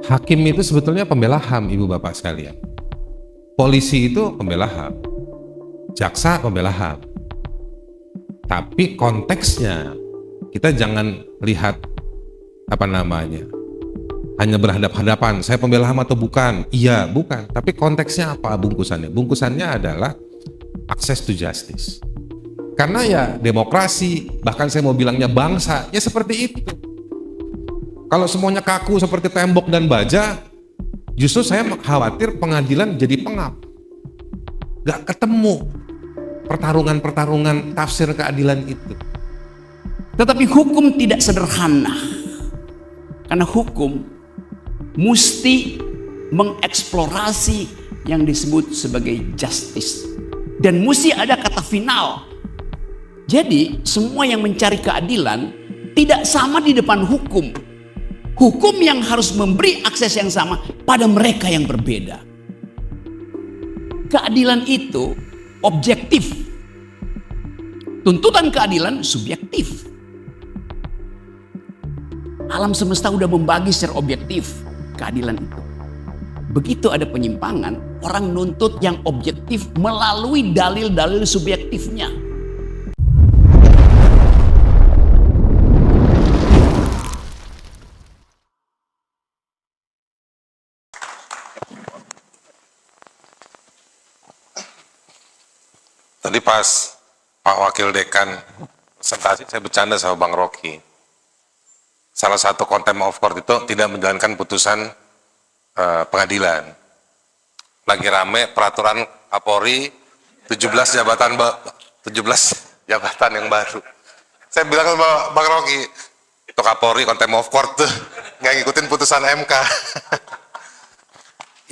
Hakim itu sebetulnya pembela HAM, Ibu Bapak sekalian. Polisi itu pembela HAM, jaksa pembela HAM. Tapi konteksnya kita jangan lihat hanya berhadap-hadapan, saya pembela HAM atau bukan? Iya, bukan. Tapi konteksnya apa bungkusannya? Bungkusannya adalah access to justice. Karena ya demokrasi, bahkan saya mau bilangnya bangsa, ya seperti itu. Kalau semuanya kaku seperti tembok dan baja, justru saya khawatir pengadilan jadi pengap. Gak ketemu pertarungan-pertarungan tafsir keadilan itu. Tetapi hukum tidak sederhana. Karena hukum mesti mengeksplorasi yang disebut sebagai justice. Dan mesti ada kata final. Jadi semua yang mencari keadilan tidak sama di depan hukum. Hukum yang harus memberi akses yang sama pada mereka yang berbeda. Keadilan itu objektif. Tuntutan keadilan subjektif. Alam semesta udah membagi secara objektif keadilan itu. Begitu ada penyimpangan, orang nuntut yang objektif melalui dalil-dalil subjektifnya. Tadi pas Pak Wakil Dekan presentasi, saya bercanda sama Bang Rocky. Salah satu contempt of court itu tidak menjalankan putusan pengadilan. Lagi rame peraturan Kapolri 17 jabatan yang baru. Saya bilang sama Bang Rocky, itu Kapolri contempt of court tuh, nggak ngikutin putusan MK.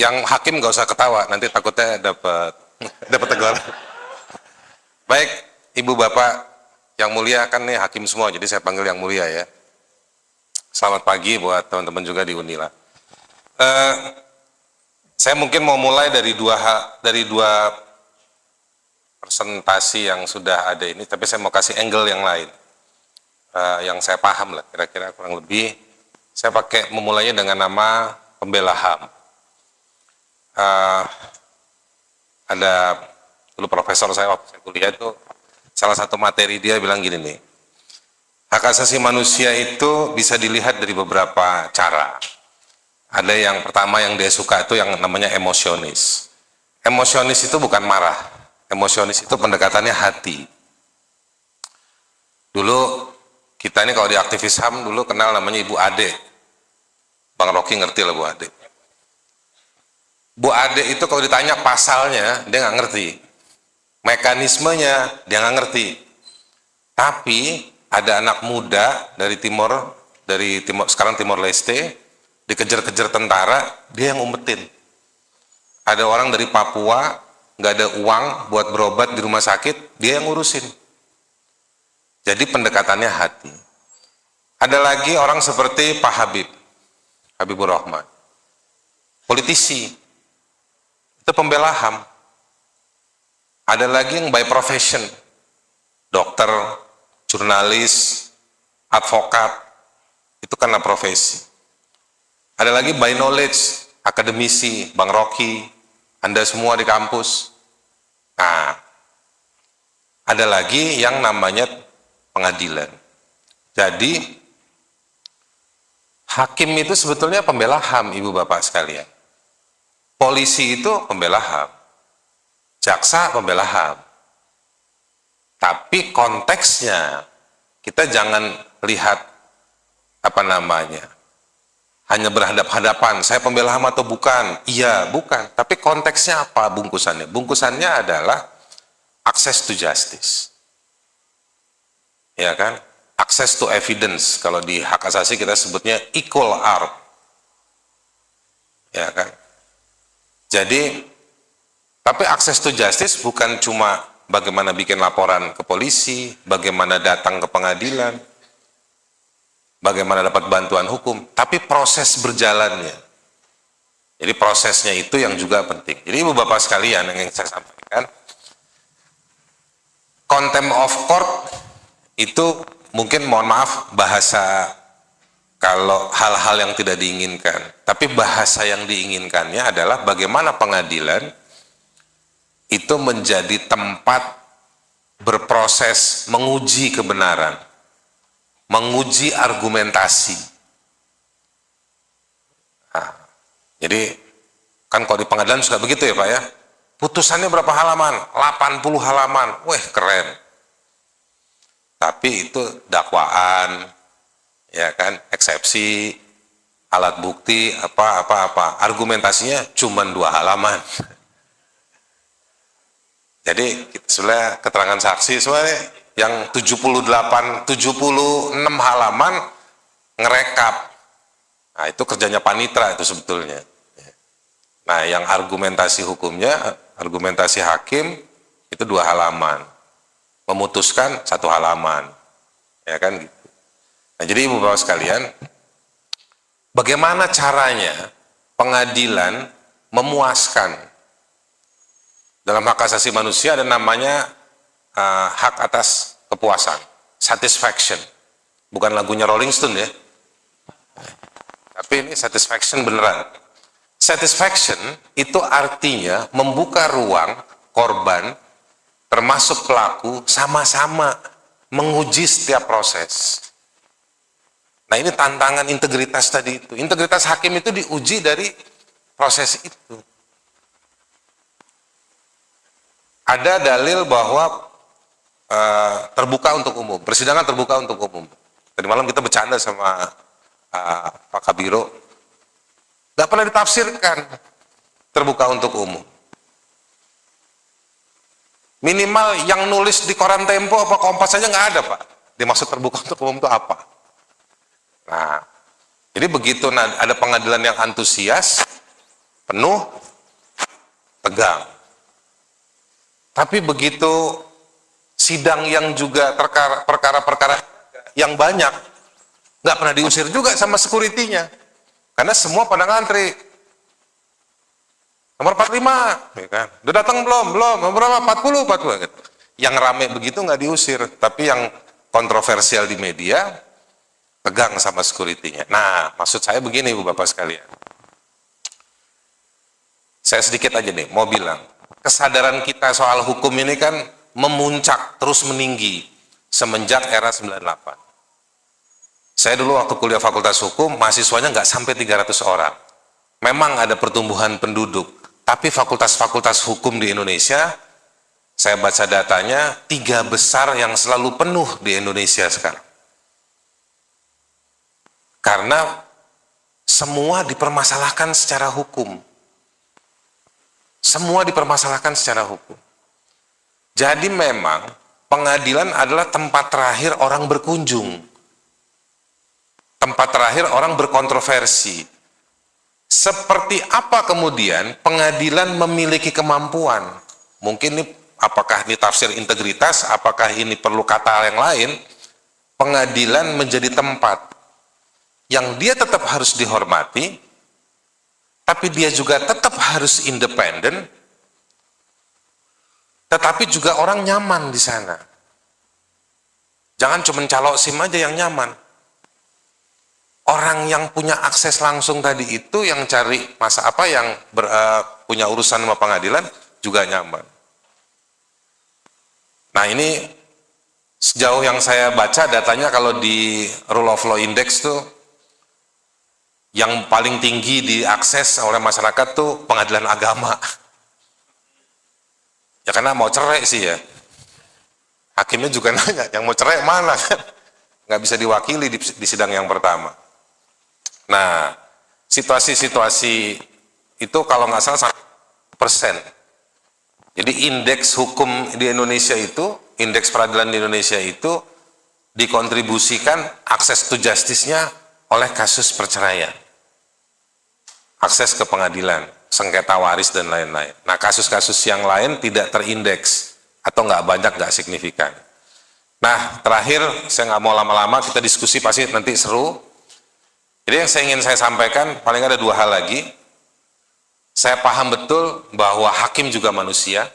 Yang hakim nggak usah ketawa, nanti takutnya dapat teguran. Baik, Ibu Bapak yang mulia, kan nih hakim semua, jadi saya panggil yang mulia ya. Selamat pagi buat teman-teman juga di Unila. Saya mungkin mau mulai dari dua presentasi yang sudah ada ini, tapi saya mau kasih angle yang lain, yang saya paham lah, kira-kira kurang lebih. Saya pakai memulainya dengan nama pembela HAM. Ada dulu profesor saya waktu saya kuliah itu, salah satu materi dia bilang gini nih, hak asasi manusia itu bisa dilihat dari beberapa cara. Ada yang pertama yang dia suka itu yang namanya emosionis. Emosionis itu bukan marah, emosionis itu pendekatannya hati. Dulu kita ini kalau di aktivis HAM dulu kenal namanya Ibu Ade. Bang Rocky ngerti lah Bu Ade. Bu Ade itu kalau ditanya pasalnya dia nggak ngerti, mekanismenya dia nggak ngerti. Tapi ada anak muda dari timur sekarang Timor Leste, dikejar-kejar tentara, dia yang umpetin. Ada orang dari Papua nggak ada uang buat berobat di rumah sakit, dia yang ngurusin. Jadi pendekatannya hati. Ada lagi orang seperti Pak Habibur Rahman, politisi, itu pembela HAM. Ada lagi yang by profession, dokter, jurnalis, advokat, itu karena profesi. Ada lagi by knowledge, akademisi, Bang Rocky, Anda semua di kampus. Nah, ada lagi yang namanya pengadilan. Jadi, hakim itu sebetulnya pembela HAM, Ibu Bapak sekalian. Polisi itu pembela HAM, jaksa pembela HAM. Tapi konteksnya kita jangan lihat hanya berhadap-hadapan, saya pembela HAM atau bukan? Iya, bukan. Tapi konteksnya apa bungkusannya? Bungkusannya adalah access to justice. Ya kan? Access to evidence. Kalau di hak asasi kita sebutnya equal art. Ya kan? Jadi, tapi access to justice bukan cuma bagaimana bikin laporan ke polisi, bagaimana datang ke pengadilan, bagaimana dapat bantuan hukum, tapi proses berjalannya. Jadi prosesnya itu yang juga penting. Jadi Ibu Bapak sekalian yang saya sampaikan, contempt of court itu mungkin mohon maaf bahasa kalau hal-hal yang tidak diinginkan. Tapi bahasa yang diinginkannya adalah bagaimana pengadilan itu menjadi tempat berproses menguji kebenaran, menguji argumentasi. Nah, jadi kan kalau di pengadilan suka begitu ya Pak ya, putusannya berapa halaman? 80 halaman, weh keren. Tapi itu dakwaan, ya kan, eksepsi, alat bukti, apa, argumentasinya cuma 2 halaman. Jadi sebenarnya keterangan saksi sebenarnya yang 76 halaman ngerekap. Nah itu kerjanya panitra itu sebetulnya. Nah yang argumentasi hukumnya, argumentasi hakim itu 2 halaman. Memutuskan 1 halaman. Ya kan gitu. Nah jadi Ibu-Bapak sekalian, bagaimana caranya pengadilan memuaskan? Dalam hak asasi manusia ada namanya hak atas kepuasan, satisfaction. Bukan lagunya Rolling Stone ya. Tapi ini satisfaction beneran. Satisfaction itu artinya membuka ruang korban termasuk pelaku sama-sama menguji setiap proses. Nah ini tantangan integritas tadi itu. Integritas hakim itu diuji dari proses itu. Ada dalil bahwa terbuka untuk umum, persidangan terbuka untuk umum. Tadi malam kita bercanda sama Pak Kabiro, nggak pernah ditafsirkan terbuka untuk umum. Minimal yang nulis di koran Tempo apa Kompas saja nggak ada Pak. Dimaksud terbuka untuk umum itu apa? Nah, jadi begitu ada pengadilan yang antusias, penuh, tegang. Tapi begitu sidang yang juga perkara-perkara yang banyak, nggak pernah diusir juga sama security-nya. Karena semua pada ngantri. Nomor 45, ya kan? Udah datang belum? Belum. Nomor berapa? 40 gitu. Yang rame begitu nggak diusir, tapi yang kontroversial di media, tegang sama security-nya. Nah, maksud saya begini Ibu-Bapak sekalian. Saya sedikit aja nih, mau bilang. Kesadaran kita soal hukum ini kan memuncak terus meninggi semenjak era 98. Saya dulu waktu kuliah Fakultas Hukum, mahasiswanya nggak sampai 300 orang. Memang ada pertumbuhan penduduk, tapi fakultas-fakultas hukum di Indonesia, saya baca datanya, 3 besar yang selalu penuh di Indonesia sekarang. Karena semua dipermasalahkan secara hukum. Semua dipermasalahkan secara hukum. Jadi memang pengadilan adalah tempat terakhir orang berkunjung. Tempat terakhir orang berkontroversi. Seperti apa kemudian pengadilan memiliki kemampuan? Mungkin ini apakah ini tafsir integritas, apakah ini perlu kata yang lain? Pengadilan menjadi tempat yang dia tetap harus dihormati, tapi dia juga tetap harus independen, tetapi juga orang nyaman di sana. Jangan cuma calok SIM aja yang nyaman. Orang yang punya akses langsung tadi itu yang cari yang punya urusan sama pengadilan juga nyaman. Nah ini sejauh yang saya baca datanya kalau di Rule of Law Index tuh yang paling tinggi diakses oleh masyarakat tuh pengadilan agama. Ya karena mau cerai sih ya. Hakimnya juga nanya, yang mau cerai mana kan? Nggak bisa diwakili di sidang yang pertama. Nah, situasi-situasi itu kalau nggak salah 1%. Jadi indeks hukum di Indonesia itu, indeks peradilan di Indonesia itu dikontribusikan akses to justice-nya oleh kasus perceraian. Akses ke pengadilan, sengketa waris dan lain-lain. Nah kasus-kasus yang lain tidak terindeks atau nggak banyak, nggak signifikan. Nah terakhir saya nggak mau lama-lama, kita diskusi pasti nanti seru. Jadi yang ingin saya sampaikan paling ada 2 hal lagi. Saya paham betul bahwa hakim juga manusia.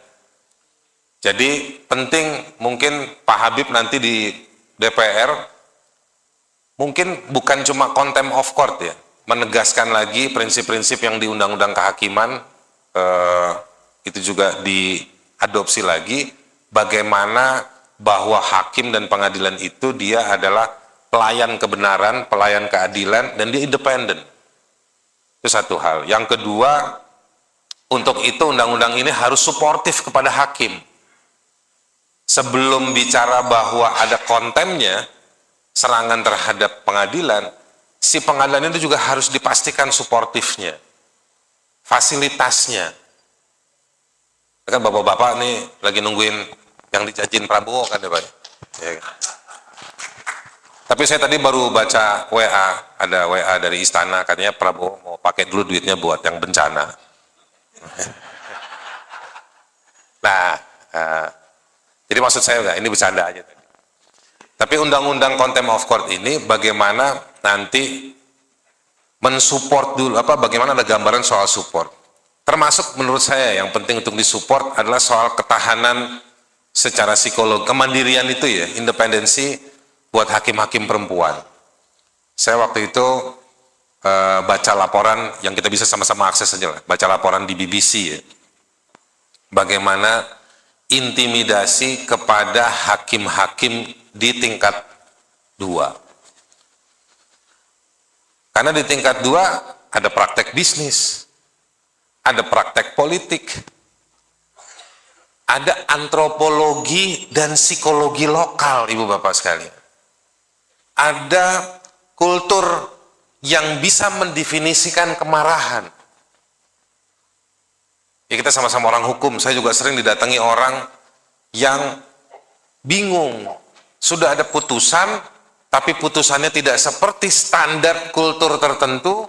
Jadi penting mungkin Pak Habib nanti di DPR mungkin bukan cuma contempt of court ya, menegaskan lagi prinsip-prinsip yang di Undang-Undang Kehakiman, itu juga diadopsi lagi, bagaimana bahwa hakim dan pengadilan itu dia adalah pelayan kebenaran, pelayan keadilan, dan dia independen. Itu satu hal. Yang kedua, untuk itu undang-undang ini harus suportif kepada hakim. Sebelum bicara bahwa ada kontemnya, serangan terhadap pengadilan, si pengadilan itu juga harus dipastikan suportifnya, fasilitasnya. Kan bapak-bapak nih lagi nungguin yang dijanjiin Prabowo kan ya Pak? Ya. Tapi saya tadi baru baca WA, ada WA dari istana, katanya Prabowo mau pakai dulu duitnya buat yang bencana. Nah, jadi maksud saya enggak, ini bercanda aja tadi. Tapi undang-undang contempt of court ini bagaimana nanti mensupport dulu, bagaimana ada gambaran soal support. Termasuk menurut saya yang penting untuk disupport adalah soal ketahanan secara psikologi, kemandirian itu ya, independensi buat hakim-hakim perempuan. Saya waktu itu baca laporan yang kita bisa sama-sama akses saja lah, baca laporan di BBC ya, bagaimana intimidasi kepada hakim-hakim di tingkat 2. Karena di tingkat 2 ada praktek bisnis, ada praktek politik, ada antropologi dan psikologi lokal, Ibu Bapak sekalian. Ada kultur yang bisa mendefinisikan kemarahan. Ya kita sama-sama orang hukum, saya juga sering didatangi orang yang bingung. Sudah ada putusan, tapi putusannya tidak seperti standar kultur tertentu,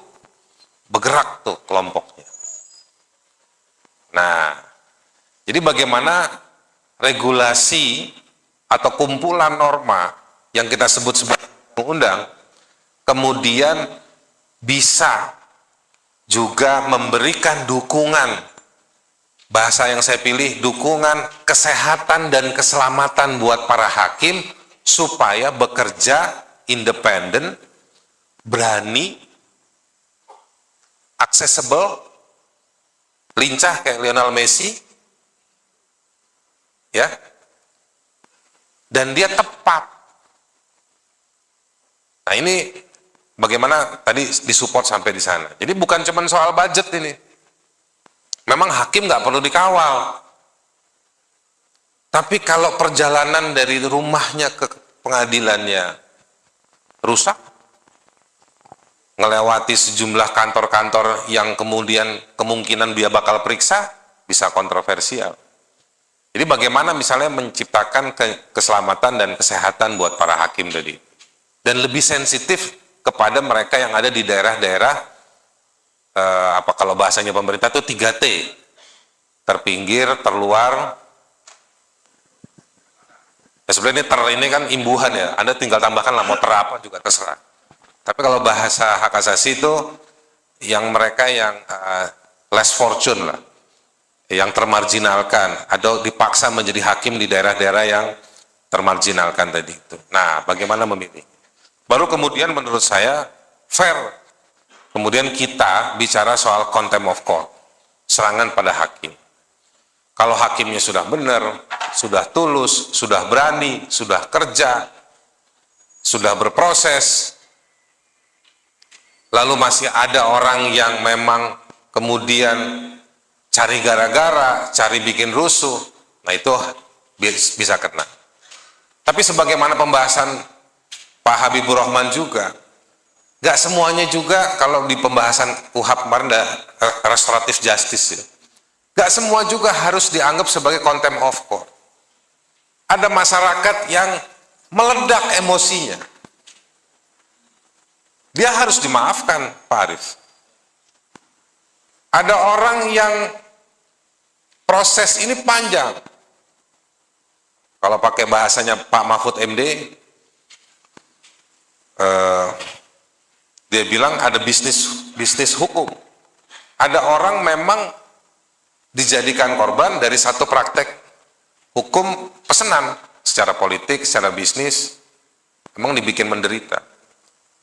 bergerak tuh kelompoknya. Nah, jadi bagaimana regulasi atau kumpulan norma yang kita sebut sebagai undang, kemudian bisa juga memberikan dukungan, bahasa yang saya pilih, dukungan kesehatan dan keselamatan buat para hakim supaya bekerja independen, berani, accessible, lincah kayak Lionel Messi, ya, dan dia tepat. Nah ini bagaimana tadi disupport sampai di sana. Jadi bukan cuma soal budget ini. Memang hakim nggak perlu dikawal. Tapi kalau perjalanan dari rumahnya ke pengadilannya rusak, ngelewati sejumlah kantor-kantor yang kemudian kemungkinan dia bakal periksa, bisa kontroversial. Jadi bagaimana misalnya menciptakan keselamatan dan kesehatan buat para hakim tadi. Dan lebih sensitif kepada mereka yang ada di daerah-daerah, kalau bahasanya pemerintah itu 3T, terpinggir, terluar. Ya sebenarnya ini kan imbuhan ya, Anda tinggal tambahkan lah mau apa juga terserah. Tapi kalau bahasa hak asasi itu yang mereka yang less fortune lah, yang termarginalkan, atau dipaksa menjadi hakim di daerah-daerah yang termarginalkan tadi itu. Nah, bagaimana memilih? Baru kemudian menurut saya fair. Kemudian kita bicara soal contempt of court, serangan pada hakim. Kalau hakimnya sudah benar, sudah tulus, sudah berani, sudah kerja, sudah berproses, lalu masih ada orang yang memang kemudian cari gara-gara, cari bikin rusuh, nah itu bisa kena. Tapi sebagaimana pembahasan Pak Habibur Rahman juga, gak semuanya juga kalau di pembahasan KUHAP kemarin ada restoratif justice ya. Gak semua juga harus dianggap sebagai contempt of court. Ada masyarakat yang meledak emosinya. Dia harus dimaafkan, Pak Arief. Ada orang yang proses ini panjang. Kalau pakai bahasanya Pak Mahfud MD, dia bilang ada bisnis hukum. Ada orang memang dijadikan korban dari satu praktek hukum pesanan secara politik, secara bisnis, memang dibikin menderita.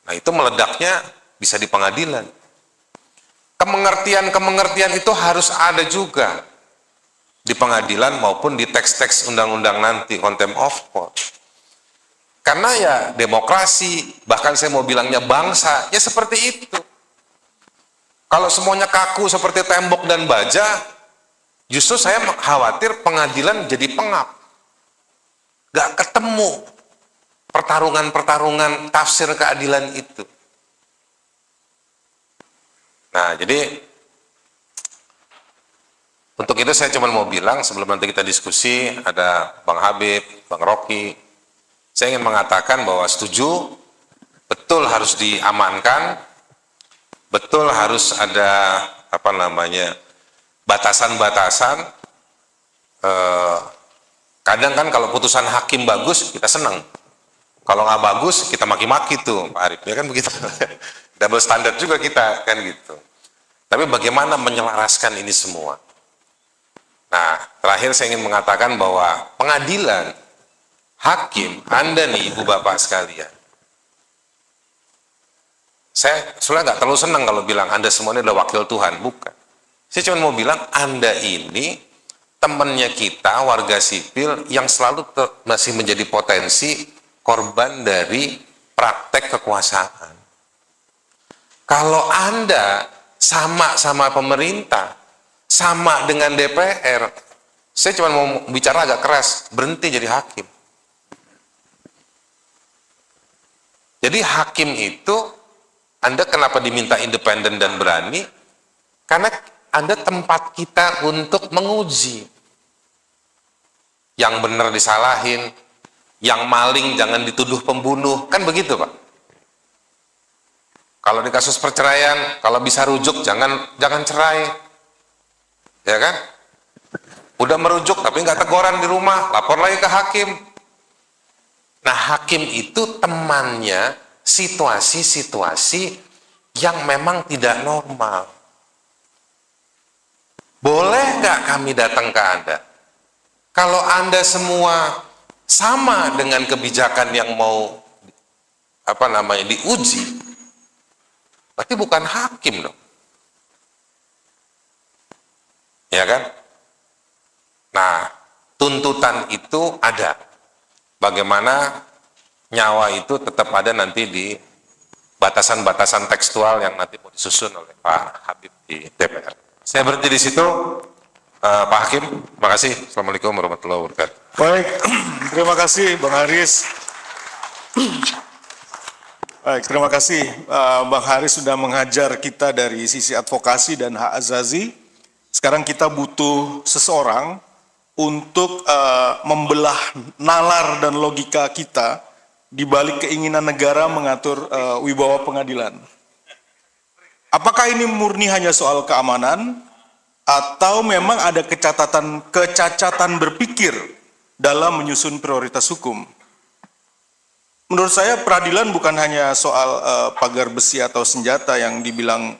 Nah, itu meledaknya bisa di pengadilan. Kemengertian itu harus ada juga di pengadilan maupun di teks-teks undang-undang nanti, contempt of court. Karena ya demokrasi, bahkan saya mau bilangnya bangsa, ya seperti itu. Kalau semuanya kaku seperti tembok dan baja, justru saya khawatir pengadilan jadi pengap. Gak ketemu pertarungan-pertarungan tafsir keadilan itu. Nah, jadi untuk itu saya cuma mau bilang sebelum nanti kita diskusi, ada Bang Habib, Bang Rocky, saya ingin mengatakan bahwa setuju, betul harus diamankan, betul harus ada batasan-batasan. Kadang kan kalau putusan hakim bagus kita senang, kalau nggak bagus kita maki-maki tuh Pak Arif, ya kan begitu. Double standard juga kita kan gitu. Tapi bagaimana menyelaraskan ini semua? Nah, terakhir saya ingin mengatakan bahwa pengadilan, hakim, Anda nih Ibu Bapak sekalian, saya sebenarnya nggak terlalu senang kalau bilang Anda semua ini adalah wakil Tuhan, bukan. Saya cuma mau bilang Anda ini temannya kita, warga sipil yang selalu masih menjadi potensi korban dari praktek kekuasaan. Kalau Anda sama pemerintah, sama dengan DPR, saya cuma mau bicara agak keras, berhenti jadi hakim. Jadi hakim itu, Anda kenapa diminta independen dan berani? Karena Anda tempat kita untuk menguji. Yang benar disalahin, yang maling jangan dituduh pembunuh, kan begitu Pak? Kalau di kasus perceraian, kalau bisa rujuk jangan cerai, ya kan? Udah merujuk tapi nggak teguran di rumah, lapor lagi ke hakim. Nah, hakim itu temannya situasi-situasi yang memang tidak normal. Boleh nggak kami datang ke Anda? Kalau Anda semua sama dengan kebijakan yang mau diuji, berarti bukan hakim dong. Ya kan? Nah, tuntutan itu ada. Bagaimana nyawa itu tetap ada nanti di batasan-batasan tekstual yang nanti mau disusun oleh Pak Habib di DPR. Saya berhenti di situ. Pak Hakim, terima kasih. Assalamualaikum warahmatullahi wabarakatuh. Baik, terima kasih Bang Haris. Baik, terima kasih Bang Haris sudah mengajar kita dari sisi advokasi dan hak azazi. Sekarang kita butuh seseorang untuk membelah nalar dan logika kita di balik keinginan negara mengatur wibawa pengadilan. Apakah ini murni hanya soal keamanan atau memang ada kecacatan berpikir dalam menyusun prioritas hukum? Menurut saya peradilan bukan hanya soal pagar besi atau senjata yang dibilang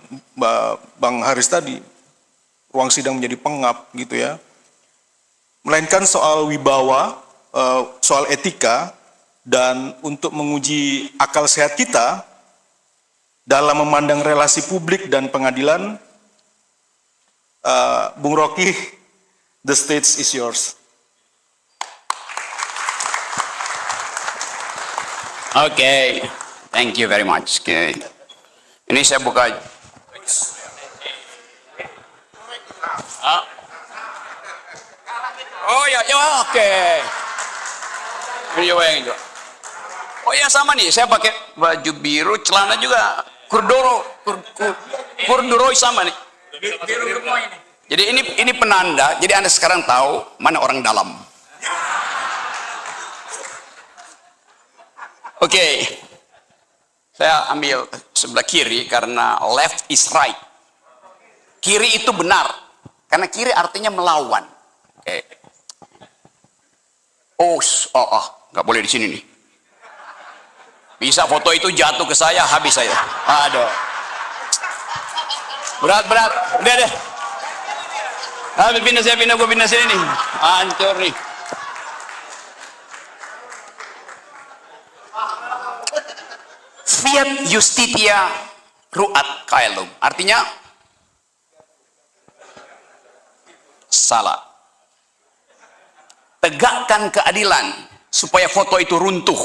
Bang Haris tadi, ruang sidang menjadi pengap gitu ya, melainkan soal wibawa, soal etika, dan untuk menguji akal sehat kita dalam memandang relasi publik dan pengadilan. Bung Rocky, the stage is yours. Oke, thank you very much. Oke. Ini saya buka. Oh ya, oke. Ini yang itu. Oh ya sama nih, saya pakai baju biru, celana juga kurduroi sama nih. Jadi ini penanda. Jadi Anda sekarang tahu mana orang dalam. Oke. Saya ambil sebelah kiri karena left is right. Kiri itu benar. Karena kiri artinya melawan. Oke. Nggak boleh di sini nih. Bisa foto itu jatuh ke saya, habis saya. Aduh. Berat. Udah deh. Gue pindah sini nih. Hancur nih. Fiat Justitia Ruat Caelum. Artinya salah. Tegakkan keadilan supaya foto itu runtuh.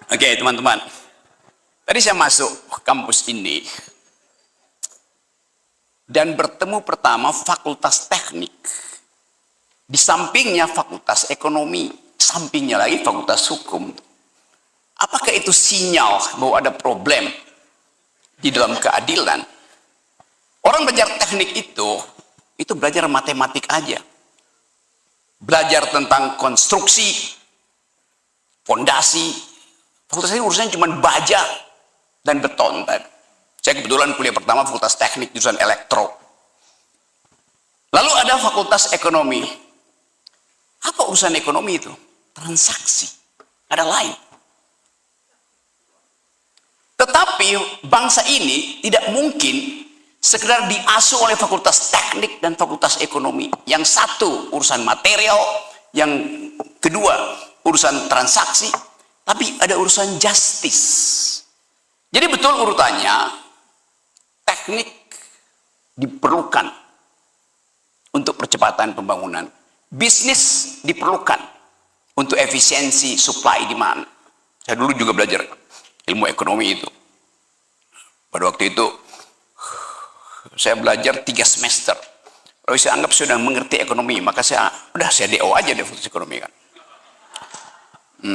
Oke, teman-teman. Tadi saya masuk kampus ini dan bertemu pertama fakultas teknik. Di sampingnya fakultas ekonomi, sampingnya lagi fakultas hukum. Apakah itu sinyal bahwa ada problem di dalam keadilan? Orang belajar teknik itu belajar matematik aja. Belajar tentang konstruksi, fondasi. Fakultas ini urusannya cuma baja dan beton tadi. Saya kebetulan kuliah pertama fakultas teknik jurusan elektro. Lalu ada fakultas ekonomi. Apa urusan ekonomi itu? Transaksi. Ada lain. Tetapi bangsa ini tidak mungkin sekedar diasuh oleh fakultas teknik dan fakultas ekonomi. Yang satu urusan material, yang kedua urusan transaksi, tapi ada urusan justice. Jadi betul urutannya, teknik diperlukan untuk percepatan pembangunan. Bisnis diperlukan untuk efisiensi supply demand. Saya dulu juga belajar ilmu ekonomi itu. Pada waktu itu saya belajar 3 semester. Kalau saya anggap sudah mengerti ekonomi, maka saya DO aja deh fakultas ekonomi kan.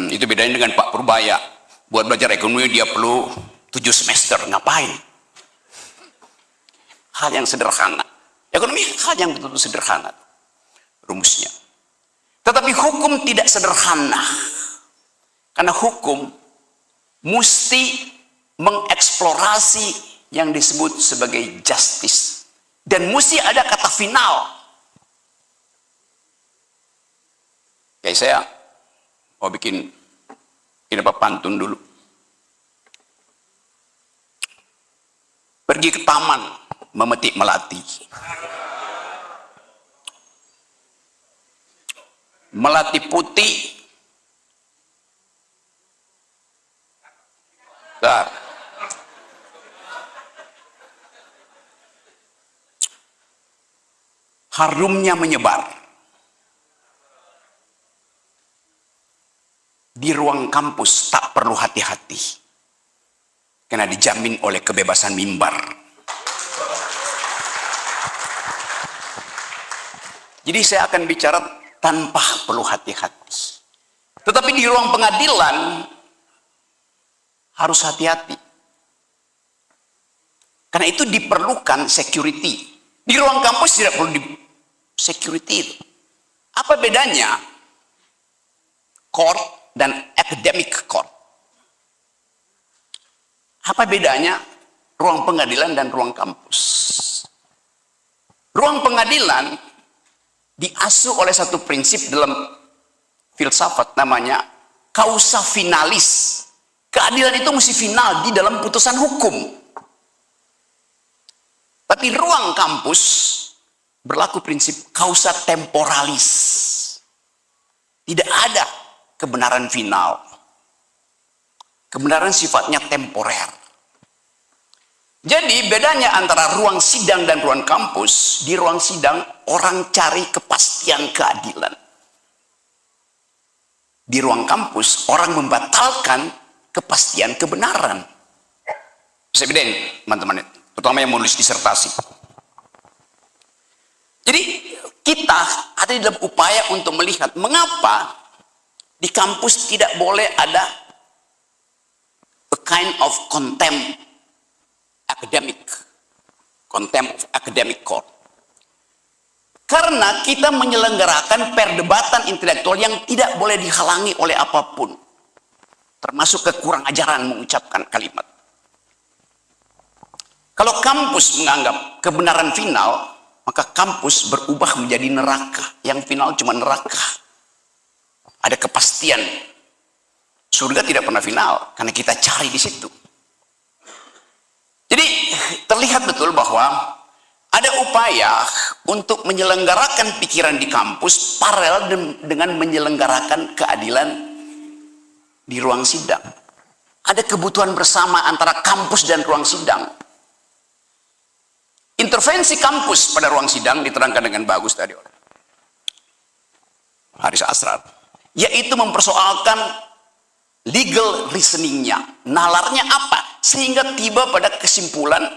Itu bedanya dengan Pak Purbaya. Buat belajar ekonomi dia perlu 7 semester. Ngapain? Hal yang sederhana. Ekonomi hal yang betul-betul sederhana. Rumusnya. Tetapi hukum tidak sederhana. Karena hukum mesti mengeksplorasi yang disebut sebagai justice. Dan mesti ada kata final. Kayak saya mau bikin ini pantun dulu. Pergi ke taman memetik melati. Melati putih. Bentar. Harumnya menyebar. Di ruang kampus tak perlu hati-hati. Karena dijamin oleh kebebasan mimbar. Jadi saya akan bicara tanpa perlu hati-hati. Tetapi di ruang pengadilan harus hati-hati. Karena itu diperlukan security. Di ruang kampus tidak perlu security itu. Apa bedanya court dan academic court? Apa bedanya ruang pengadilan dan ruang kampus? Ruang pengadilan diasuh oleh satu prinsip dalam filsafat namanya causa finalis. Keadilan itu mesti final di dalam putusan hukum. Tapi ruang kampus berlaku prinsip causa temporalis. Tidak ada kebenaran final. Kebenaran sifatnya temporer. Jadi bedanya antara ruang sidang dan ruang kampus, di ruang sidang orang cari kepastian keadilan. Di ruang kampus orang membatalkan kepastian kebenaran. Bisa bedain teman-teman, terutama yang menulis disertasi. Jadi kita ada di dalam upaya untuk melihat mengapa di kampus tidak boleh ada a kind of contempt of academic court. Karena kita menyelenggarakan perdebatan intelektual yang tidak boleh dihalangi oleh apapun. Termasuk kekurang ajaran mengucapkan kalimat. Kalau kampus menganggap kebenaran final, maka kampus berubah menjadi neraka. Yang final cuma neraka. Ada kepastian. Surga tidak pernah final, karena kita cari di situ. Jadi terlihat betul bahwa ada upaya untuk menyelenggarakan pikiran di kampus paralel dengan menyelenggarakan keadilan di ruang sidang. Ada kebutuhan bersama antara kampus dan ruang sidang. Intervensi kampus pada ruang sidang diterangkan dengan bagus tadi oleh Haris Asrar, yaitu mempersoalkan legal reasoningnya, nalarnya apa, sehingga tiba pada kesimpulan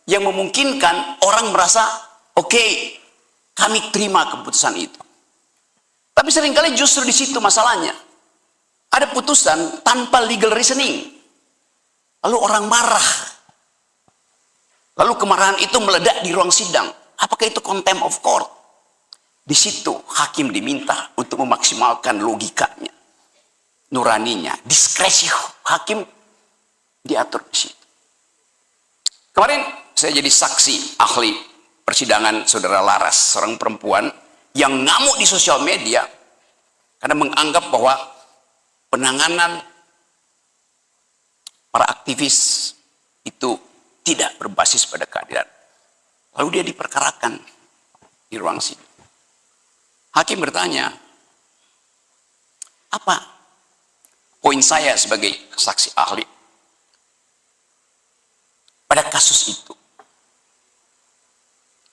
yang memungkinkan orang merasa oke, kami terima keputusan itu. Tapi seringkali justru di situ masalahnya. Ada putusan tanpa legal reasoning, lalu orang marah, lalu kemarahan itu meledak di ruang sidang. Apakah itu contempt of court? Di situ hakim diminta untuk memaksimalkan logikanya, nuraninya, diskresi hakim diatur di situ. Kemarin saya jadi saksi ahli persidangan saudara Laras, seorang perempuan yang ngamuk di sosial media karena menganggap bahwa penanganan para aktivis itu tidak berbasis pada keadilan. Lalu dia diperkarakan di ruang sidang. Hakim bertanya, apa poin saya sebagai saksi ahli pada kasus itu?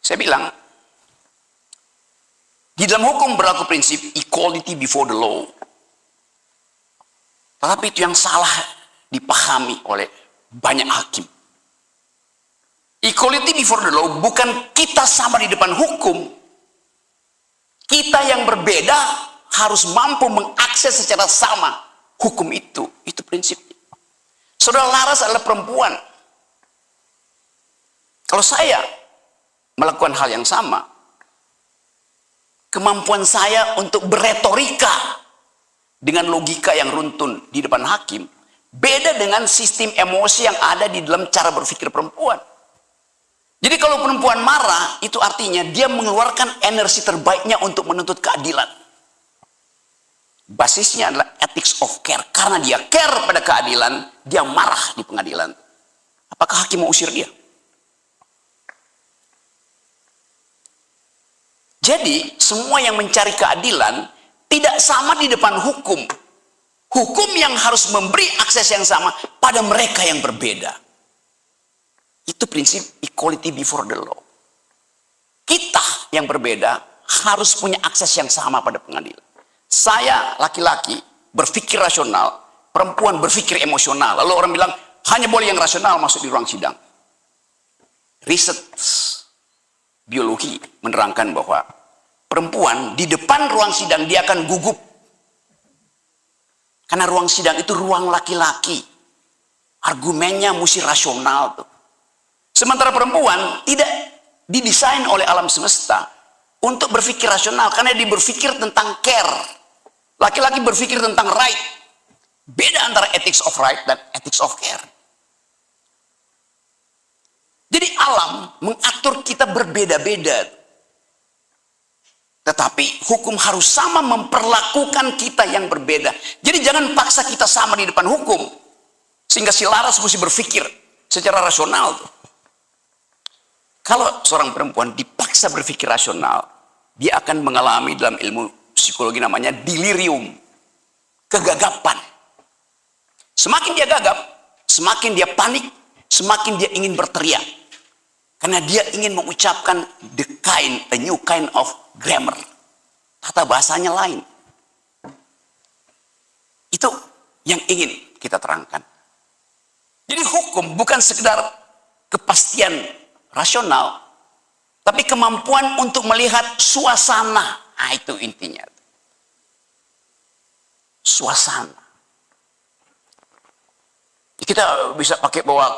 Saya bilang, di dalam hukum berlaku prinsip equality before the law. Tetapi itu yang salah dipahami oleh banyak hakim. Equality before the law bukan kita sama di depan hukum. Kita yang berbeda harus mampu mengakses secara sama hukum itu. Itu prinsipnya. Saudara Laras adalah perempuan. Kalau saya melakukan hal yang sama, kemampuan saya untuk berretorika dengan logika yang runtun di depan hakim beda dengan sistem emosi yang ada di dalam cara berpikir perempuan. Jadi kalau perempuan marah, itu artinya dia mengeluarkan energi terbaiknya untuk menuntut keadilan. Basisnya adalah ethics of care. Karena dia care pada keadilan, dia marah di pengadilan. Apakah hakim mau usir dia? Jadi semua yang mencari keadilan tidak sama di depan hukum. Hukum yang harus memberi akses yang sama pada mereka yang berbeda. Itu prinsip equality before the law. Kita yang berbeda harus punya akses yang sama pada pengadilan. Saya laki-laki berpikir rasional, perempuan berpikir emosional. Lalu orang bilang hanya boleh yang rasional masuk di ruang sidang. Riset biologi menerangkan bahwa perempuan di depan ruang sidang dia akan gugup. Karena ruang sidang itu ruang laki-laki. Argumennya mesti rasional tuh. Sementara perempuan tidak didesain oleh alam semesta untuk berpikir rasional karena dia berpikir tentang care. Laki-laki berpikir tentang right. Beda antara ethics of right dan ethics of care. Jadi alam mengatur kita berbeda-beda. Tetapi hukum harus sama memperlakukan kita yang berbeda. Jadi jangan paksa kita sama di depan hukum. Sehingga si Laras mesti berpikir secara rasional tuh. Kalau seorang perempuan dipaksa berpikir rasional, dia akan mengalami dalam ilmu psikologi namanya delirium, kegagapan. Semakin dia gagap, semakin dia panik, semakin dia ingin berteriak. Karena dia ingin mengucapkan a new kind of grammar. Tata bahasanya lain. Itu yang ingin kita terangkan. Jadi hukum bukan sekedar kepastian rasional, tapi kemampuan untuk melihat suasana. Nah, itu intinya. Suasana. Kita bisa pakai bahwa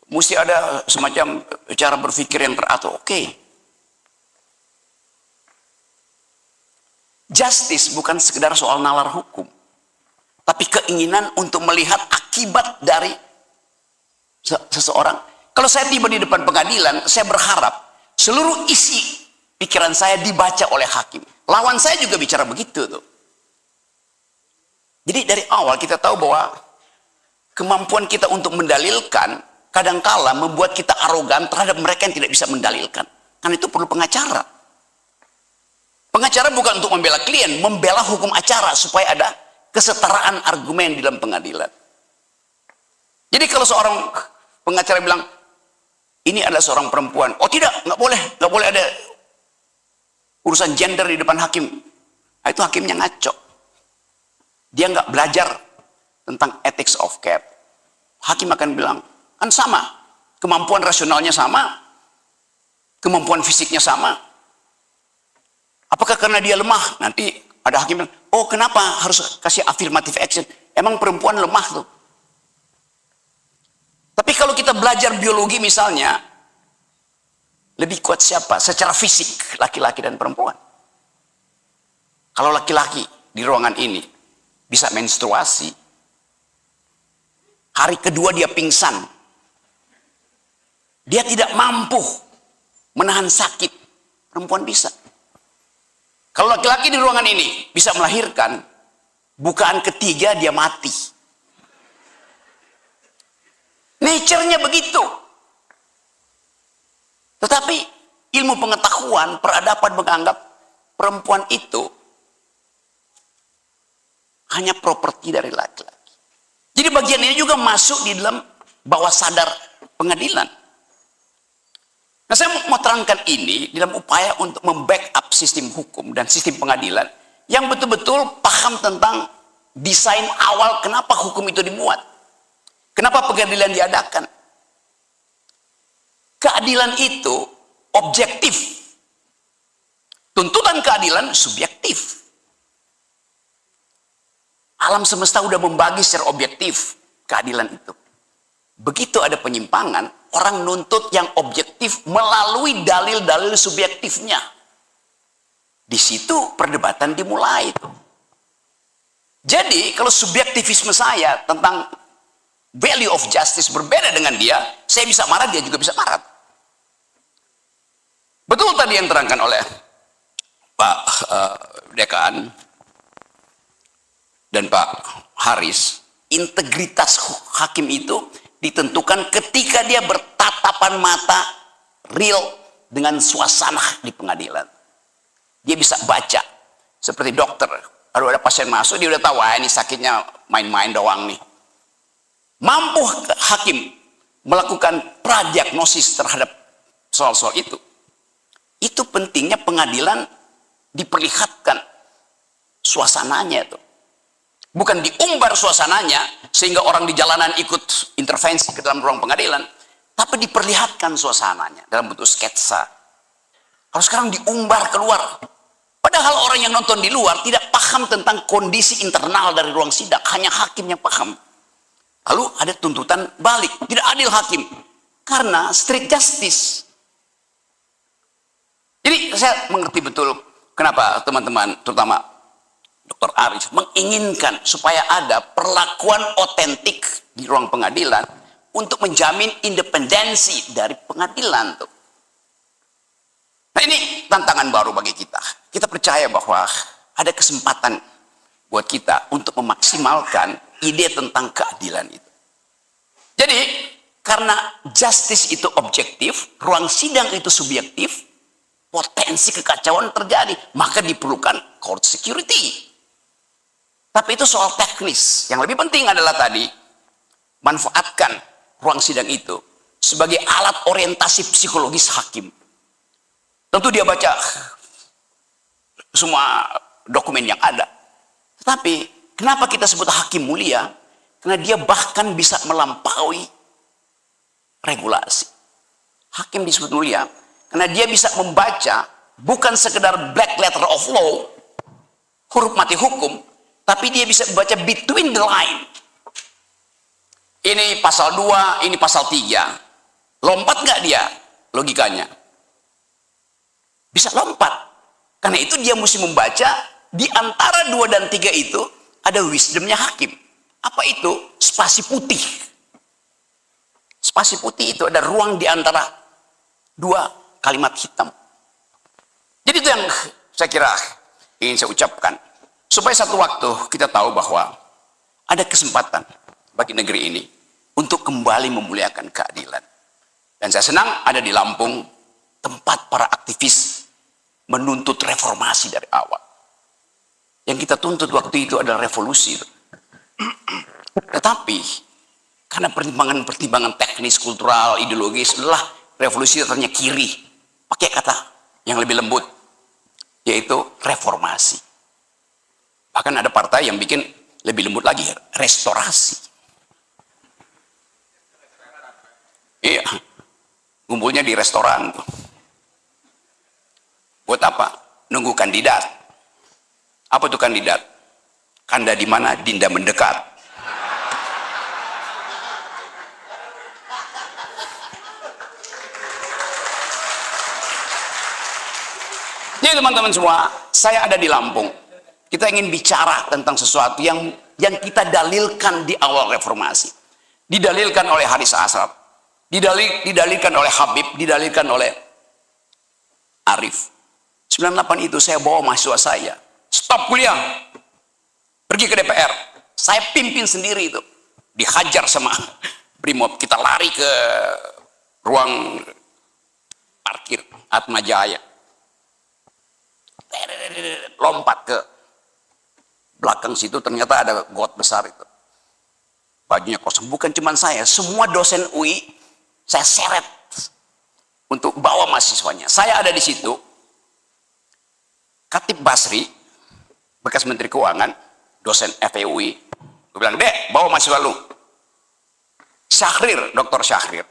mesti ada semacam cara berpikir yang teratur. Oke. Justice bukan sekedar soal nalar hukum, tapi keinginan untuk melihat akibat dari seseorang. Kalau saya tiba di depan pengadilan, saya berharap seluruh isi pikiran saya dibaca oleh hakim. Lawan saya juga bicara begitu tuh. Jadi dari awal kita tahu bahwa kemampuan kita untuk mendalilkan kadangkala membuat kita arogan terhadap mereka yang tidak bisa mendalilkan. Karena itu perlu pengacara. Pengacara bukan untuk membela klien, membela hukum acara supaya ada kesetaraan argumen di dalam pengadilan. Jadi kalau seorang pengacara bilang, ini adalah seorang perempuan, oh tidak, nggak boleh ada urusan gender di depan hakim. Nah, itu hakimnya ngaco. Dia nggak belajar tentang ethics of care. Hakim akan bilang, kan sama, kemampuan rasionalnya sama, kemampuan fisiknya sama. Apakah karena dia lemah? Nanti ada hakim bilang, oh kenapa harus kasih affirmative action? Emang perempuan lemah tuh. Tapi kalau kita belajar biologi misalnya, lebih kuat siapa? Secara fisik, laki-laki dan perempuan. Kalau laki-laki di ruangan ini bisa menstruasi, hari kedua dia pingsan. Dia tidak mampu menahan sakit. Perempuan bisa. Kalau laki-laki di ruangan ini bisa melahirkan, bukaan ketiga dia mati. Nature-nya begitu. Tetapi ilmu pengetahuan, peradaban menganggap perempuan itu hanya properti dari laki-laki. Jadi bagian ini juga masuk di dalam bawah sadar pengadilan. Nah, saya mau terangkan ini dalam upaya untuk membackup sistem hukum dan sistem pengadilan yang betul-betul paham tentang desain awal kenapa hukum itu dibuat. Kenapa pengadilan diadakan? Keadilan itu objektif. Tuntutan keadilan subjektif. Alam semesta udah membagi secara objektif keadilan itu. Begitu ada penyimpangan, orang nuntut yang objektif melalui dalil-dalil subjektifnya. Di situ perdebatan dimulai itu. Jadi kalau subjektivisme saya tentang value of justice berbeda dengan dia, saya bisa marah, dia juga bisa marah. Betul tadi yang terangkan oleh Pak Dekan dan Pak Haris, integritas hakim itu ditentukan ketika dia bertatapan mata real dengan suasana di pengadilan. Dia bisa baca, seperti dokter. Kalau ada pasien masuk, dia udah tahu, ini sakitnya main-main doang nih. Mampu hakim melakukan pradiagnosis terhadap soal-soal itu. Itu pentingnya pengadilan diperlihatkan suasananya itu. Bukan diumbar suasananya sehingga orang di jalanan ikut intervensi ke dalam ruang pengadilan, tapi diperlihatkan suasananya dalam bentuk sketsa. Kalau sekarang diumbar keluar, padahal orang yang nonton di luar tidak paham tentang kondisi internal dari ruang sidang, hanya hakim yang paham. Lalu ada tuntutan balik, tidak adil hakim karena strict justice. Jadi saya mengerti betul kenapa teman-teman, terutama Dr. Aris, menginginkan supaya ada perlakuan otentik di ruang pengadilan untuk menjamin independensi dari pengadilan tuh. Nah, ini tantangan baru bagi kita. Kita percaya bahwa ada kesempatan buat kita untuk memaksimalkan ide tentang keadilan itu. Jadi, karena justice itu objektif, ruang sidang itu subjektif, potensi kekacauan terjadi, maka diperlukan court security. Tapi itu soal teknis. Yang lebih penting adalah tadi, manfaatkan ruang sidang itu sebagai alat orientasi psikologis hakim. Tentu dia baca semua dokumen yang ada. Tetapi kenapa kita sebut hakim mulia? Karena dia bahkan bisa melampaui regulasi. Hakim disebut mulia karena dia bisa membaca bukan sekedar black letter of law, huruf mati hukum, tapi dia bisa membaca between the line. Ini pasal 2, ini pasal 3. Lompat nggak dia logikanya? Bisa lompat. Karena itu dia mesti membaca di antara 2 dan 3 itu ada wisdomnya hakim. Apa itu? Spasi putih. Spasi putih itu ada ruang di antara 2 kalimat hitam. Jadi itu yang saya kira ingin saya ucapkan. Supaya satu waktu kita tahu bahwa ada kesempatan bagi negeri ini untuk kembali memuliakan keadilan. Dan saya senang ada di Lampung tempat para aktivis menuntut reformasi dari awal. Yang kita tuntut waktu itu adalah revolusi. Tetapi karena pertimbangan teknis, kultural, ideologis, adalah revolusi ternyata kiri. Pakai kata yang lebih lembut, yaitu reformasi. Bahkan ada partai yang bikin lebih lembut lagi, restorasi. Iya, ngumpulnya di restoran tuh. Buat apa? Nunggu kandidat. Apa tuh kandidat? Kanda di mana, Dinda mendekat. Jadi teman-teman semua, saya ada di Lampung. Kita ingin bicara tentang sesuatu yang kita dalilkan di awal reformasi. Didalilkan oleh Haris Asraf, didalilkan oleh Habib, didalilkan oleh Arif. 98 itu saya bawa mahasiswa saya, stop kuliah, pergi ke DPR. Saya pimpin sendiri itu, dihajar sama Brimob. Kita lari ke ruang parkir Atma Jaya, lompat ke belakang situ, ternyata ada got besar itu, bajunya kosong. Bukan cuma saya, semua dosen UI saya seret untuk bawa mahasiswanya. Saya ada di situ. Khatib Basri, bekas Menteri Keuangan, dosen FEUI, gue bilang, "Dek, bawa mahasiswa lu." Syahrir, Dr. Syahrir,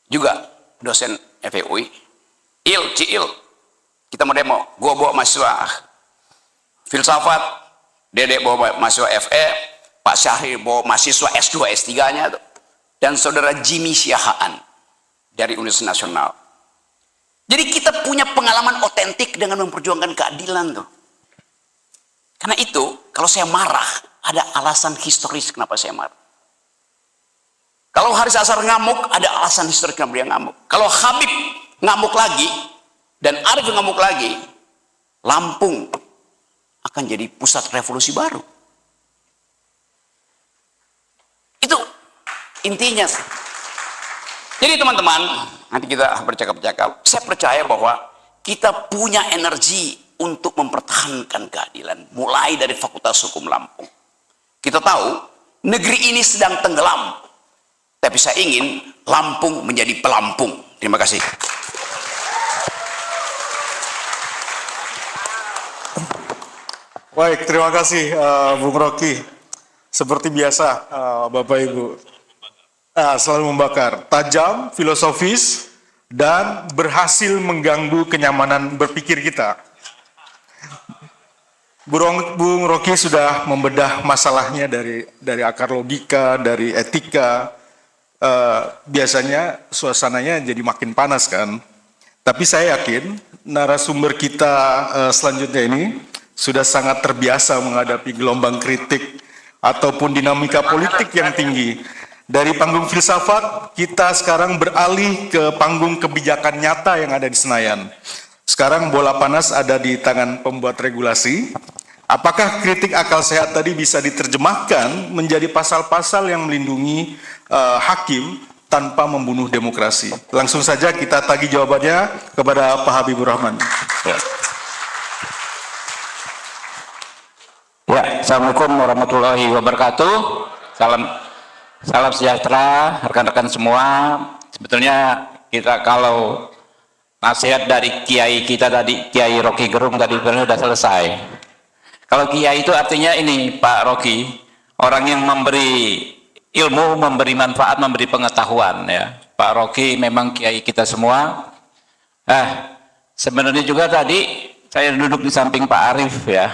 juga dosen FEUI, Ciil, kita mau demo, gue bawa mahasiswa filsafat, Dedek bawa mahasiswa FE, Pak Syahrir bawa mahasiswa S2, S3-nya tuh, dan saudara Jimmy Syahaan dari Universitas Nasional. Jadi kita punya pengalaman otentik dengan memperjuangkan keadilan tuh. Karena itu, kalau saya marah, ada alasan historis kenapa saya marah. Kalau Haris Asar ngamuk, ada alasan historis kenapa dia ngamuk. Kalau Habib ngamuk lagi, dan Arif ngamuk lagi, Lampung akan jadi pusat revolusi baru. Itu intinya. Jadi teman-teman, nanti kita bercakap-cakap, saya percaya bahwa kita punya energi untuk mempertahankan keadilan, mulai dari Fakultas Hukum Lampung. Kita tahu negeri ini sedang tenggelam, tapi saya ingin Lampung menjadi pelampung. Terima kasih. Baik, terima kasih Bung Rocky. Seperti biasa, Bapak Ibu, selalu membakar, tajam, filosofis, dan berhasil mengganggu kenyamanan berpikir kita. Bung Rocky sudah membedah masalahnya dari akar logika, dari etika. Biasanya suasananya jadi makin panas kan. Tapi saya yakin narasumber kita selanjutnya ini sudah sangat terbiasa menghadapi gelombang kritik ataupun dinamika politik yang tinggi. Dari panggung filsafat, kita sekarang beralih ke panggung kebijakan nyata yang ada di Senayan. Sekarang bola panas ada di tangan pembuat regulasi. Apakah kritik akal sehat tadi bisa diterjemahkan menjadi pasal-pasal yang melindungi hakim tanpa membunuh demokrasi? Langsung saja kita tagih jawabannya kepada Pak Habibur Rahman. Ya, Assalamualaikum warahmatullahi wabarakatuh. Salam sejahtera rekan-rekan semua. Sebetulnya kita kalau nasihat dari kiai kita tadi, Kiai Rocky Gerung tadi sebenarnya sudah selesai. Kalau kiai itu artinya ini Pak Rocky, orang yang memberi ilmu, memberi manfaat, memberi pengetahuan ya. Pak Rocky memang kiai kita semua. Sebenarnya juga tadi saya duduk di samping Pak Arif ya.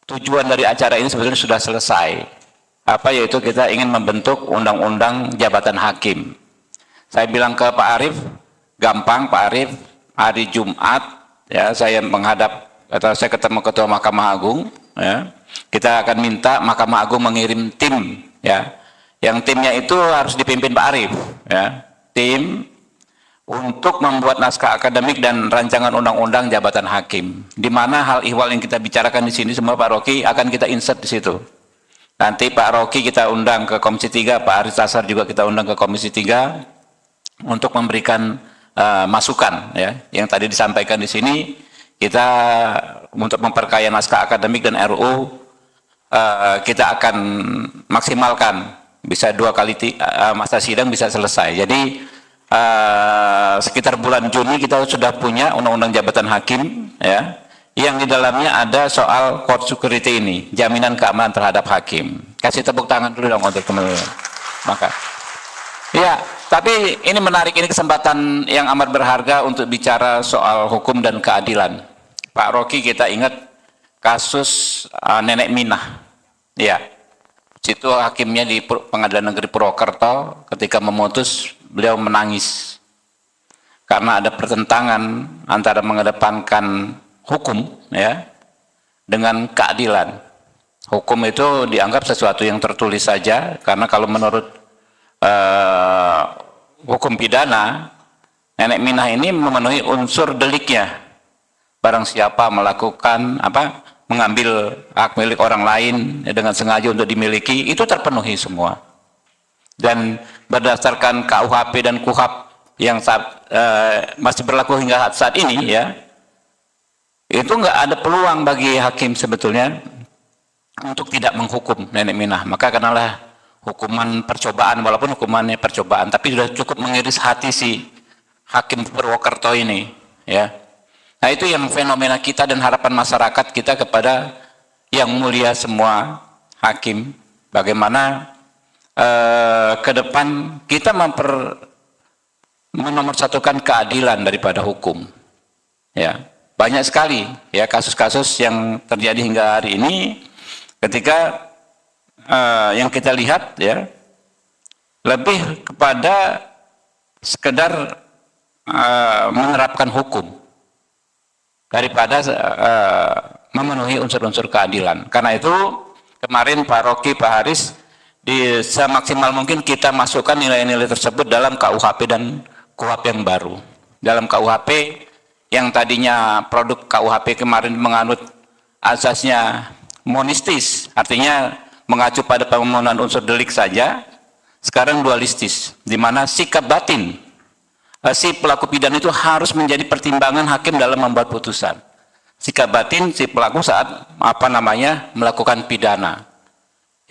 Tujuan dari acara ini sebetulnya sudah selesai. Apa yaitu kita ingin membentuk undang-undang jabatan hakim. Saya bilang ke Pak Arif, gampang Pak Arif, hari Jumat ya saya saya ketemu Ketua Mahkamah Agung ya. Kita akan minta Mahkamah Agung mengirim tim ya. Yang timnya itu harus dipimpin Pak Arif ya. Tim untuk membuat naskah akademik dan rancangan undang-undang jabatan hakim. Di mana hal ihwal yang kita bicarakan di sini semua Pak Rocky akan kita insert di situ. Nanti Pak Rocky kita undang ke Komisi 3, Pak Haris Asar juga kita undang ke Komisi 3. untuk memberikan masukan ya. Yang tadi disampaikan di sini, kita untuk memperkaya naskah akademik dan RUU kita akan maksimalkan, bisa 2 kali masa sidang bisa selesai. Jadi sekitar bulan Juni kita sudah punya undang-undang jabatan hakim ya, yang di dalamnya ada soal court security ini, jaminan keamanan terhadap hakim. Kasih tepuk tangan dulu dong untuk teman-teman. Maka ya, tapi ini menarik, ini kesempatan yang amat berharga untuk bicara soal hukum dan keadilan. Pak Rocky, kita ingat kasus Nenek Minah. Ya, situ hakimnya di Pengadilan Negeri Purwokerto ketika memutus, beliau menangis karena ada pertentangan antara mengedepankan hukum ya dengan keadilan. Hukum itu dianggap sesuatu yang tertulis saja, karena kalau menurut hukum pidana, Nenek Minah ini memenuhi unsur deliknya. Barang siapa melakukan mengambil hak milik orang lain dengan sengaja untuk dimiliki, itu terpenuhi semua. Dan berdasarkan KUHP dan KUHAP yang masih berlaku hingga saat ini ya, itu nggak ada peluang bagi hakim sebetulnya untuk tidak menghukum Nenek Minah. Maka kenalah hukuman percobaan, walaupun hukumannya percobaan, tapi sudah cukup mengiris hati si hakim Purwokerto ini ya. Nah, itu yang fenomena kita dan harapan masyarakat kita kepada yang mulia semua hakim, bagaimana ke depan kita menomorsatukan keadilan daripada hukum ya. Banyak sekali ya kasus-kasus yang terjadi hingga hari ini, ketika yang kita lihat ya lebih kepada sekedar menerapkan hukum daripada memenuhi unsur-unsur keadilan. Karena itu kemarin Pak Rocky, Pak Haris, semaksimal mungkin kita masukkan nilai-nilai tersebut dalam KUHP dan KUHAP yang baru. Dalam KUHP yang tadinya produk KUHP kemarin menganut asasnya monistis, artinya mengacu pada pemenuhan unsur delik saja, sekarang dualistis, di mana sikap batin si pelaku pidana itu harus menjadi pertimbangan hakim dalam membuat putusan. Sikap batin si pelaku saat melakukan pidana.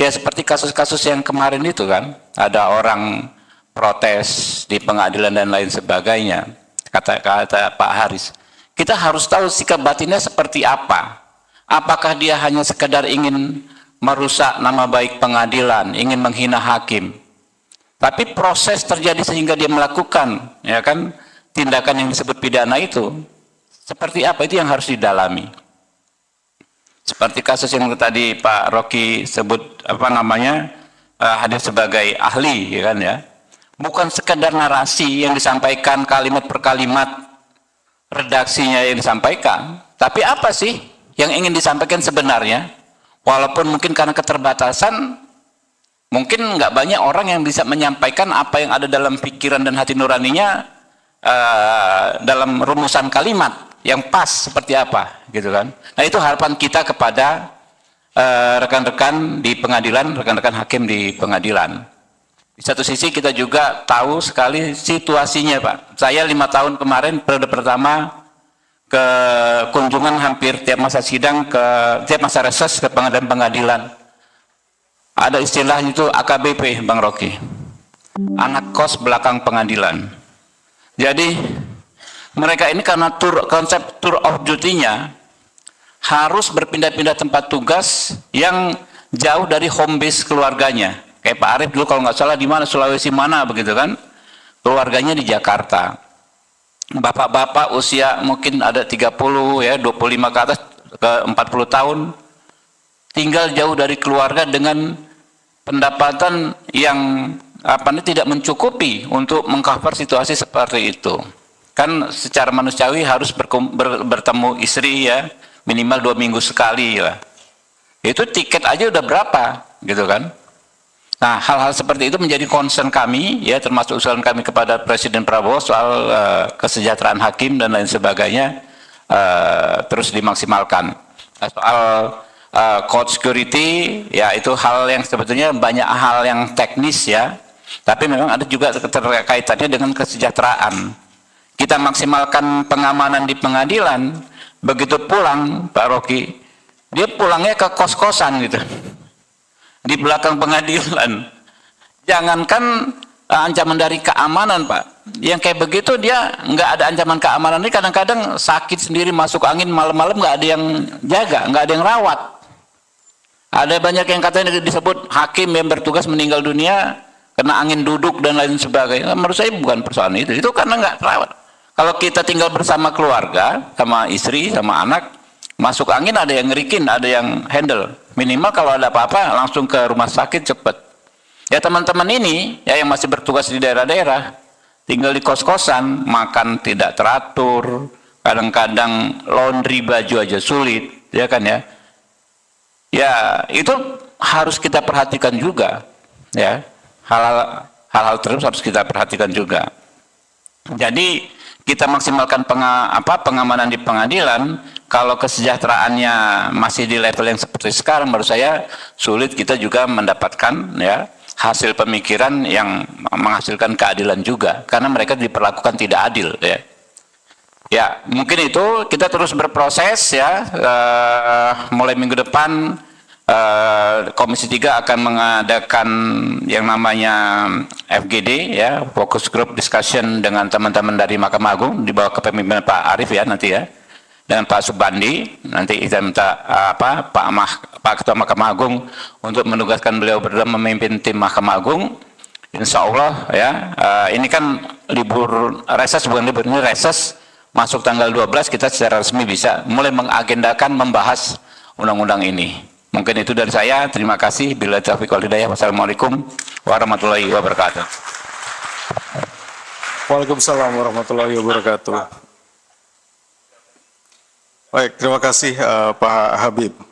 Ya seperti kasus-kasus yang kemarin itu kan, ada orang protes di pengadilan dan lain sebagainya. Kata Pak Haris, kita harus tahu sikap batinnya seperti apa. Apakah dia hanya sekedar ingin merusak nama baik pengadilan, ingin menghina hakim, tapi proses terjadi sehingga dia melakukan ya kan tindakan yang disebut pidana itu seperti apa, itu yang harus didalami. Seperti kasus yang tadi Pak Rocky sebut hadir sebagai ahli ya kan ya, bukan sekedar narasi yang disampaikan kalimat per kalimat, redaksinya yang disampaikan, tapi apa sih yang ingin disampaikan sebenarnya. Walaupun mungkin karena keterbatasan, mungkin nggak banyak orang yang bisa menyampaikan apa yang ada dalam pikiran dan hati nuraninya dalam rumusan kalimat yang pas seperti apa, gitu kan. Nah, itu harapan kita kepada rekan-rekan di pengadilan, rekan-rekan hakim di pengadilan. Di satu sisi kita juga tahu sekali situasinya, Pak. Saya 5 tahun kemarin periode pertama ke kunjungan hampir tiap masa sidang, tiap masa reses ke pengadilan. Ada istilah itu AKBP, Bang Rocky, anak kos belakang pengadilan. Jadi mereka ini karena konsep tour of duty-nya harus berpindah-pindah tempat tugas yang jauh dari home base keluarganya. Kayak Pak Arief dulu kalau nggak salah di mana, Sulawesi mana begitu kan, keluarganya di Jakarta. Bapak-bapak usia mungkin ada 30 ya, 25 ke atas, ke 40 tahun, tinggal jauh dari keluarga dengan pendapatan yang tidak mencukupi untuk mengcover situasi seperti itu. Kan secara manusiawi harus bertemu istri ya, minimal 2 minggu sekali lah. Itu tiket aja udah berapa gitu kan. Nah, hal-hal seperti itu menjadi concern kami ya, termasuk usulan kami kepada Presiden Prabowo soal kesejahteraan hakim dan lain sebagainya terus dimaksimalkan. Nah, soal court security ya, itu hal yang sebetulnya banyak hal yang teknis ya, Tapi memang ada juga keterkaitannya dengan kesejahteraan. Kita maksimalkan pengamanan di pengadilan, begitu pulang Pak Rocky, dia pulangnya ke kos-kosan gitu, di belakang pengadilan. Jangankan ancaman dari keamanan Pak, yang kayak begitu dia nggak ada ancaman keamanan, ini kadang-kadang sakit sendiri, masuk angin malam-malam, nggak ada yang jaga, nggak ada yang rawat. Ada banyak yang katanya disebut hakim yang bertugas meninggal dunia kena angin duduk dan lain sebagainya. Menurut saya bukan persoalan itu karena nggak terawat. Kalau kita tinggal bersama keluarga, sama istri, sama anak, masuk angin ada yang ngerikin, ada yang handle. Minimal kalau ada apa-apa langsung ke rumah sakit cepat. Ya teman-teman ini ya yang masih bertugas di daerah-daerah, tinggal di kos-kosan, makan tidak teratur, kadang-kadang laundry baju aja sulit, ya kan ya. Ya itu harus kita perhatikan juga, ya hal-hal tersebut harus kita perhatikan juga. Jadi kita maksimalkan pengamanan di pengadilan. Kalau kesejahteraannya masih di level yang seperti sekarang, menurut saya sulit kita juga mendapatkan ya hasil pemikiran yang menghasilkan keadilan juga, karena mereka diperlakukan tidak adil ya. Ya mungkin itu kita terus berproses ya. Mulai minggu depan Komisi 3 akan mengadakan yang namanya FGD ya, Focus Group Discussion dengan teman-teman dari Mahkamah Agung di bawah kepemimpinan Pak Arief ya nanti ya, dengan Pak Subandi. Nanti kita minta Pak Ketua Mahkamah Agung untuk menugaskan beliau berdua memimpin tim Mahkamah Agung. Insya Allah ya, ini kan libur reses, bukan libur, ini reses, masuk tanggal 12 kita secara resmi bisa mulai mengagendakan membahas undang-undang ini. Mungkin itu dari saya. Terima kasih. Bila taufiq wal hidayah. Wassalamualaikum warahmatullahi wabarakatuh. Waalaikumsalam warahmatullahi wabarakatuh. Baik, terima kasih Pak Habib.